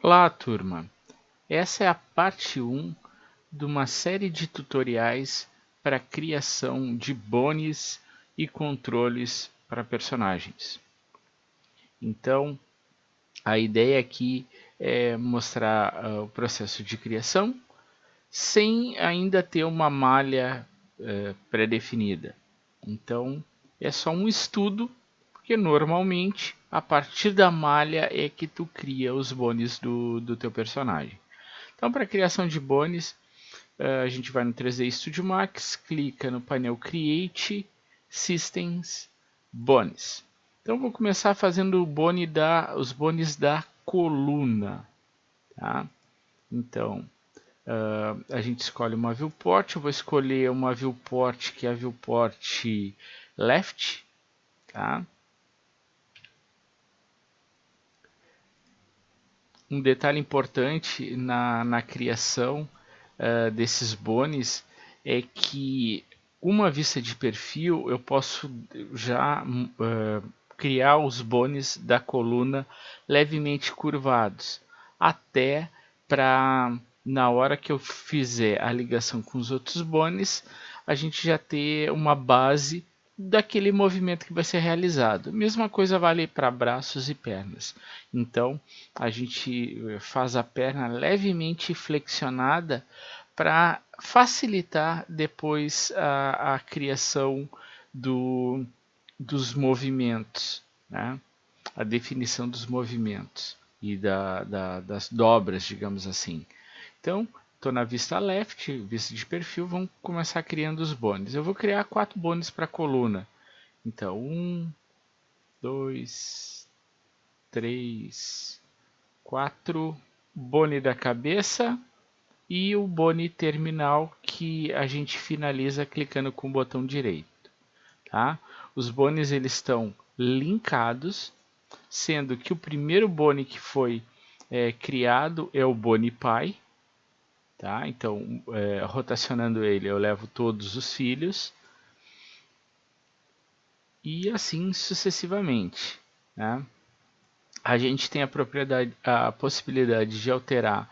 Olá, turma! Essa é a parte 1 de uma série de tutoriais para criação de bones e controles para personagens. Então, a ideia aqui é mostrar o processo de criação sem ainda ter uma malha pré-definida. Então, é só um estudo, porque normalmente a partir da malha é que tu cria os bones do teu personagem. Então, para a criação de bones, a gente vai no 3D Studio Max, clica no painel Create, Systems, Bones. Então, vou começar fazendo os bones da coluna. Tá? Então, a gente escolhe uma viewport. Eu vou escolher uma viewport que é a viewport left. Tá? Um detalhe importante na criação desses bones é que uma vista de perfil eu posso já criar os bones da coluna levemente curvados, até para na hora que eu fizer a ligação com os outros bones, a gente já ter uma base daquele movimento que vai ser realizado. Mesma coisa vale para braços e pernas. Então, a gente faz a perna levemente flexionada para facilitar depois a criação dos movimentos, né? A definição dos movimentos e das dobras, digamos assim. Então, estou na vista left, vista de perfil, vamos começar criando os bones. Eu vou criar 4 bones para a coluna. Então, 1, 2, 3, 4, bone da cabeça e o bone terminal que a gente finaliza clicando com o botão direito. Tá? Os bones eles estão linkados, sendo que o primeiro bone que foi criado é o bone pai. Tá? Então, rotacionando ele, eu levo todos os filhos. E assim sucessivamente. Né? A gente tem a possibilidade de alterar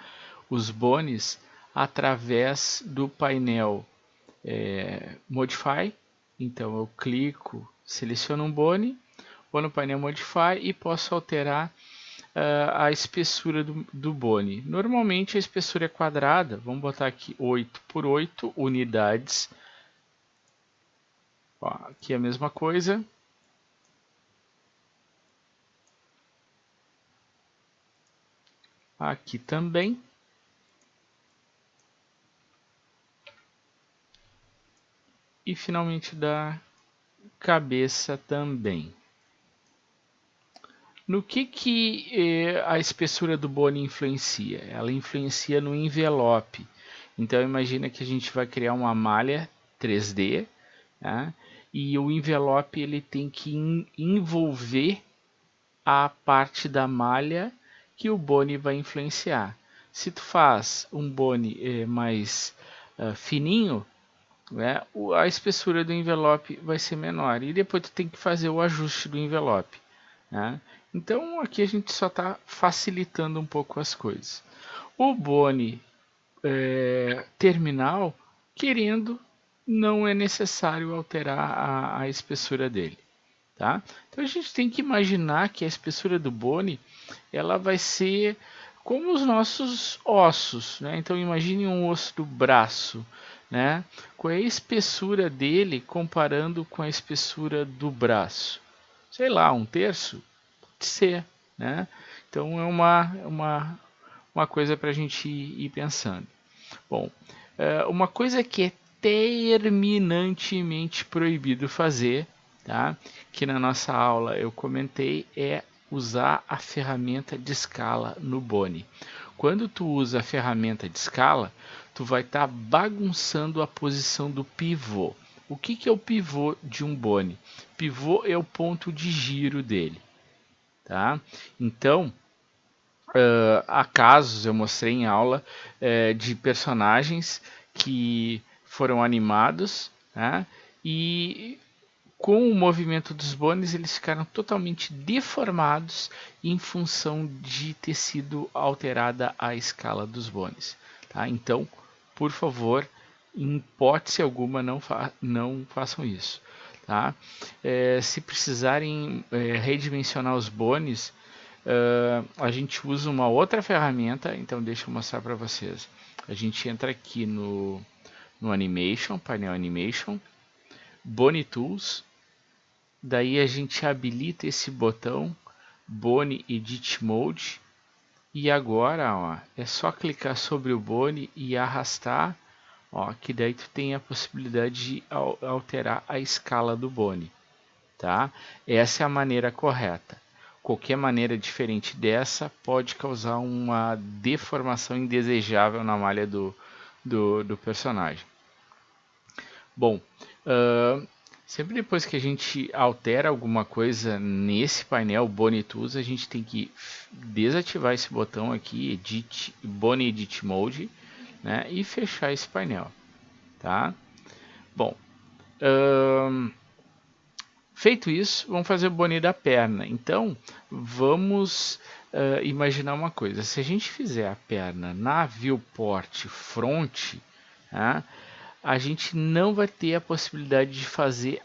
os bones através do painel Modify. Então eu clico, seleciono um bone, vou no painel Modify e posso alterar a espessura do bone. Normalmente a espessura é quadrada, vamos botar aqui 8 por 8 unidades. Ó, aqui é a mesma coisa. Aqui também. E finalmente da cabeça também. No que a espessura do bone influencia? Ela influencia no envelope. Então imagina que a gente vai criar uma malha 3D, tá? E o envelope ele tem que envolver a parte da malha que o bone vai influenciar. Se tu faz um bone mais fininho, né, a espessura do envelope vai ser menor e depois tu tem que fazer o ajuste do envelope. Né? Então aqui a gente só está facilitando um pouco as coisas. O bone terminal, querendo, não é necessário alterar a espessura dele. Tá? Então a gente tem que imaginar que a espessura do bone ela vai ser como os nossos ossos. Né? Então imagine um osso do braço. Né? Qual é a espessura dele comparando com a espessura do braço? Sei lá, 1/3? Pode ser. Né? Então é uma coisa para a gente ir pensando. Bom, uma coisa que é terminantemente proibido fazer, tá? Que na nossa aula eu comentei, é usar a ferramenta de escala no bone. Quando tu usa a ferramenta de escala, tu vai estar bagunçando a posição do pivô. O que é o pivô de um bone? Pivô é o ponto de giro dele. Tá? Então, há casos, eu mostrei em aula, de personagens que foram animados, né? E com o movimento dos bones, eles ficaram totalmente deformados em função de ter sido alterada a escala dos bones. Tá? Então, por favor, em hipótese alguma, não façam isso. Tá? Se precisarem redimensionar os bones, a gente usa uma outra ferramenta, então deixa eu mostrar para vocês. A gente entra aqui no Animation, painel Animation, Bone Tools, daí a gente habilita esse botão Bone Edit Mode e agora ó, é só clicar sobre o bone e arrastar, ó, que daí tu tem a possibilidade de alterar a escala do bone, tá? Essa é a maneira correta. Qualquer maneira diferente dessa pode causar uma deformação indesejável na malha do personagem. Bom, sempre depois que a gente altera alguma coisa nesse painel Bone Tools, a gente tem que desativar esse botão aqui, Bone Edit Mode, né, e fechar esse painel. Tá? Bom, feito isso, vamos fazer o bone da perna. Então, vamos imaginar uma coisa. Se a gente fizer a perna na viewport front, tá? A gente não vai ter a possibilidade de fazer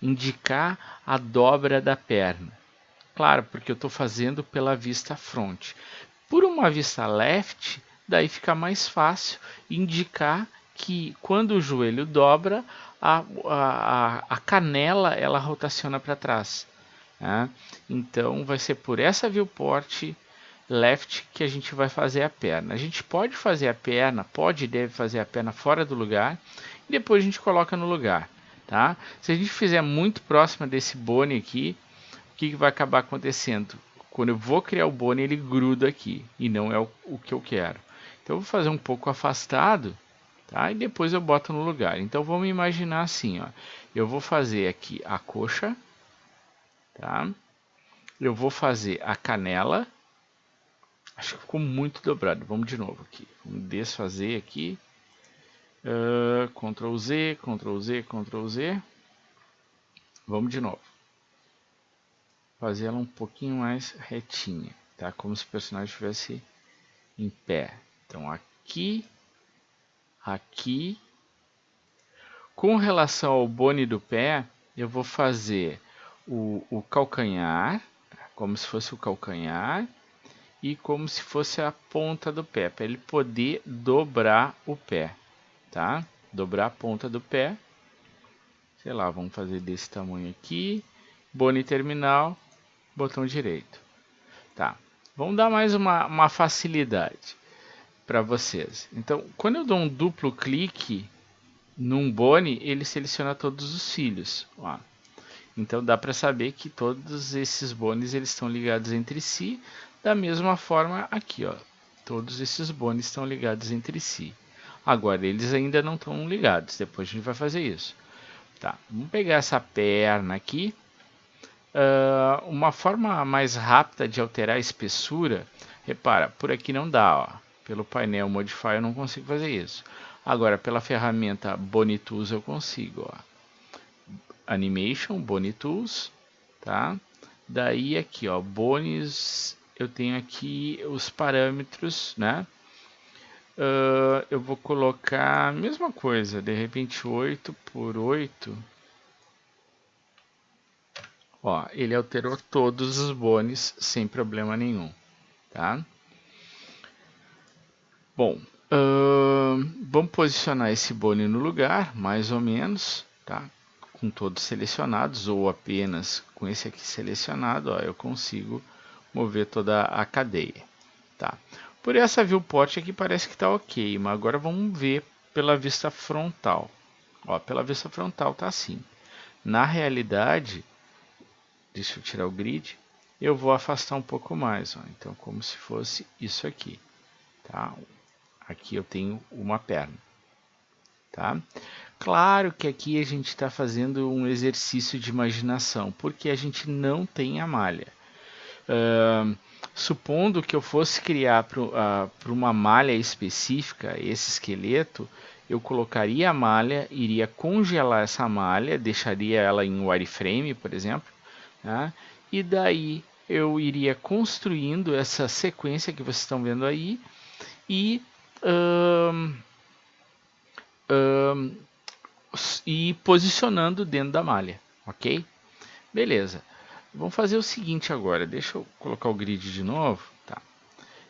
indicar a dobra da perna. Claro, porque eu estou fazendo pela vista front. Por uma vista left, daí fica mais fácil indicar que quando o joelho dobra, a canela ela rotaciona para trás. Tá? Então vai ser por essa viewport left que a gente vai fazer a perna. A gente pode fazer a perna, pode e deve fazer a perna fora do lugar e depois a gente coloca no lugar. Tá? Se a gente fizer muito próximo desse bone aqui, o que vai acabar acontecendo? Quando eu vou criar o bone, ele gruda aqui e não é o que eu quero. Então eu vou fazer um pouco afastado, tá? E depois eu boto no lugar. Então vamos imaginar assim, ó. Eu vou fazer aqui a coxa, tá? Eu vou fazer a canela. Acho que ficou muito dobrado. Vamos de novo aqui. Vamos desfazer aqui. Ctrl Z, Ctrl Z, Ctrl Z. Vamos de novo. Fazer ela um pouquinho mais retinha, tá? Como se o personagem estivesse em pé. Então aqui, aqui. Com relação ao bone do pé, eu vou fazer o calcanhar, como se fosse o calcanhar, e como se fosse a ponta do pé, para ele poder dobrar o pé, tá? Dobrar a ponta do pé. Sei lá, vamos fazer desse tamanho aqui. Bone terminal, botão direito. Tá, vamos dar mais uma facilidade para vocês. Então, quando eu dou um duplo clique num bone, ele seleciona todos os cílios. Ó. Então dá para saber que todos esses bones eles estão ligados entre si. Da mesma forma aqui, ó, todos esses bones estão ligados entre si. Agora eles ainda não estão ligados. Depois a gente vai fazer isso. Tá, vamos pegar essa perna aqui. Uma forma mais rápida de alterar a espessura, repara, por aqui não dá, ó. Pelo painel Modify eu não consigo fazer isso. Agora, pela ferramenta Bone Tools eu consigo, ó. Animation, Bone Tools, tá? Daí aqui, ó, bones, eu tenho aqui os parâmetros, né? Eu vou colocar a mesma coisa, de repente 8 por 8. Ó, ele alterou todos os bones sem problema nenhum, tá? Bom, vamos posicionar esse bone no lugar, mais ou menos, tá? Com todos selecionados ou apenas com esse aqui selecionado, ó, eu consigo mover toda a cadeia, tá? Por essa viewport aqui parece que está ok, mas agora vamos ver pela vista frontal. Ó, pela vista frontal tá assim. Na realidade, deixa eu tirar o grid, eu vou afastar um pouco mais, ó. Então como se fosse isso aqui, tá? Aqui eu tenho uma perna, tá? Claro que aqui a gente está fazendo um exercício de imaginação, porque a gente não tem a malha. Supondo que eu fosse criar para uma malha específica esse esqueleto, eu colocaria a malha, iria congelar essa malha, deixaria ela em wireframe, por exemplo, tá? E daí eu iria construindo essa sequência que vocês estão vendo aí e, hum, hum, e posicionando dentro da malha, ok? Beleza. Vamos fazer o seguinte agora. Deixa eu colocar o grid de novo. Tá.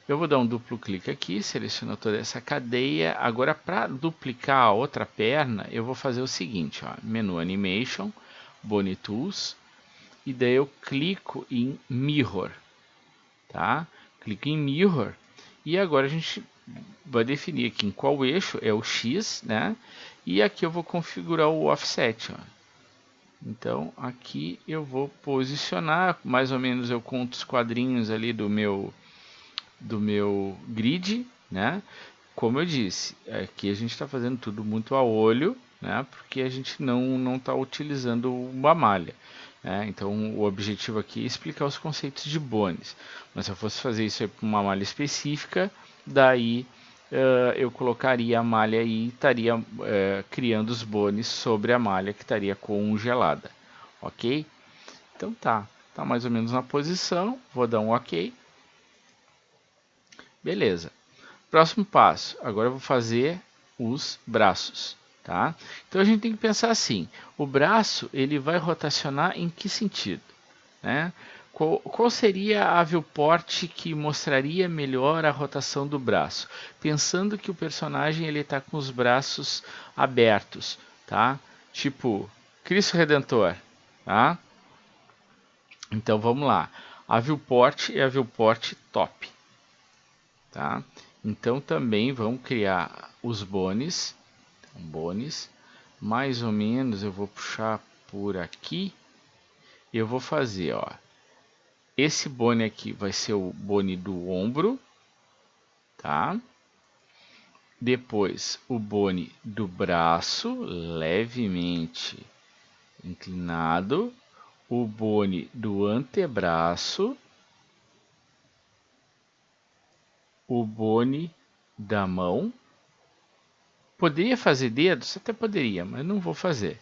Eu vou dar um duplo clique aqui, seleciono toda essa cadeia. Agora, para duplicar a outra perna, eu vou fazer o seguinte: ó, menu Animation, Bone Tools, e daí eu clico em Mirror. Tá? Clico em Mirror e agora a gente vai definir aqui em qual eixo é o X, né? E aqui eu vou configurar o Offset. Ó. Então aqui eu vou posicionar, mais ou menos eu conto os quadrinhos ali do meu grid, né? Como eu disse, aqui a gente está fazendo tudo muito a olho, né? Porque a gente não está utilizando uma malha. Né? Então o objetivo aqui é explicar os conceitos de bones. Mas se eu fosse fazer isso para uma malha específica, daí eu colocaria a malha e estaria criando os bones sobre a malha que estaria congelada. Ok? Então tá mais ou menos na posição. Vou dar um ok. Beleza. Próximo passo, agora eu vou fazer os braços, tá? Então a gente tem que pensar assim, o braço ele vai rotacionar em que sentido, né? Qual seria a viewport que mostraria melhor a rotação do braço? Pensando que o personagem ele está com os braços abertos, tá? Tipo Cristo Redentor, tá? Então vamos lá. A viewport é a viewport top, tá? Então também vamos criar os bones, então, bones, mais ou menos eu vou puxar por aqui, eu vou fazer, ó, esse bone aqui vai ser o bone do ombro, tá? Depois o bone do braço, levemente inclinado, o bone do antebraço, o bone da mão. Poderia fazer dedos? Até poderia, mas não vou fazer.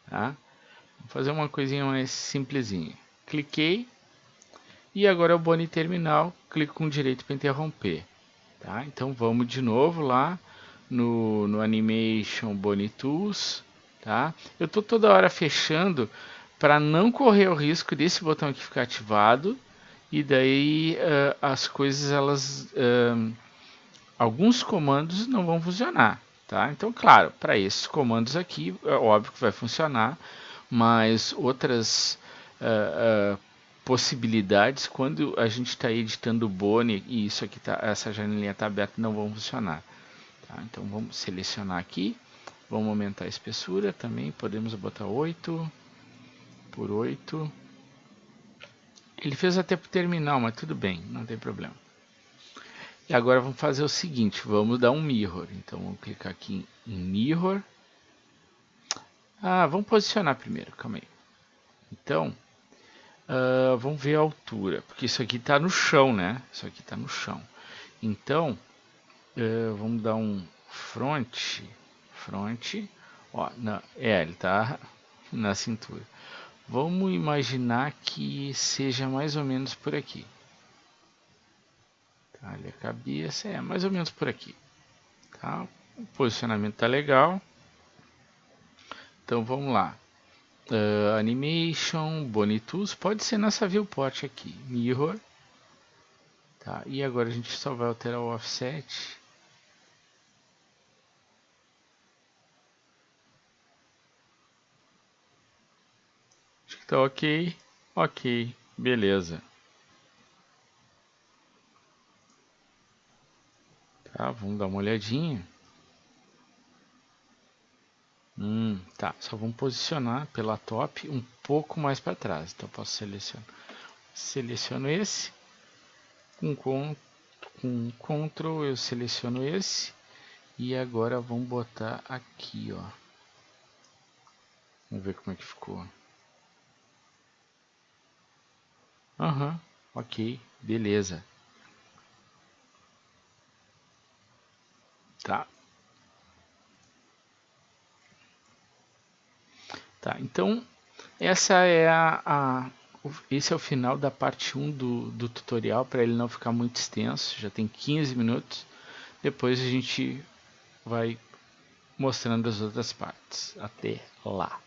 Tá? Vou fazer uma coisinha mais simplesinha. Cliquei e agora é o bone terminal. Clico com direito para interromper. Tá? Então vamos de novo lá no Animation Bone Tools. Tá? Eu estou toda hora fechando para não correr o risco desse botão aqui ficar ativado e daí as coisas alguns comandos não vão funcionar. Tá? Então, claro, para esses comandos aqui, é óbvio que vai funcionar, mas outras possibilidades, quando a gente está editando o Bone e isso aqui essa janelinha está aberta, não vão funcionar. Tá? Então, vamos selecionar aqui, vamos aumentar a espessura também, podemos botar 8 por 8. Ele fez até para o terminal, mas tudo bem, não tem problema. E agora vamos fazer o seguinte, vamos dar um mirror. Então vamos clicar aqui em mirror. Vamos posicionar primeiro, calma aí. Então, vamos ver a altura, porque isso aqui está no chão, né? Isso aqui está no chão. Então, vamos dar um front. Ó, ele está na cintura. Vamos imaginar que seja mais ou menos por aqui. Tá, ali a cabeça, mais ou menos por aqui. Tá? O posicionamento tá legal. Então vamos lá. Animation, Bone Tools, pode ser nessa viewport aqui. Mirror. Tá? E agora a gente só vai alterar o offset. Acho que tá ok. Ok, beleza. Tá, vamos dar uma olhadinha. Tá, só vamos posicionar pela top um pouco mais para trás. Então posso selecionar. Seleciono esse. Com Ctrl eu seleciono esse. E agora vamos botar aqui, ó. Vamos ver como é que ficou. Ok, beleza. Tá, então essa é esse é o final da parte 1 do tutorial, para ele não ficar muito extenso, já tem 15 minutos. Depois a gente vai mostrando as outras partes. Até lá!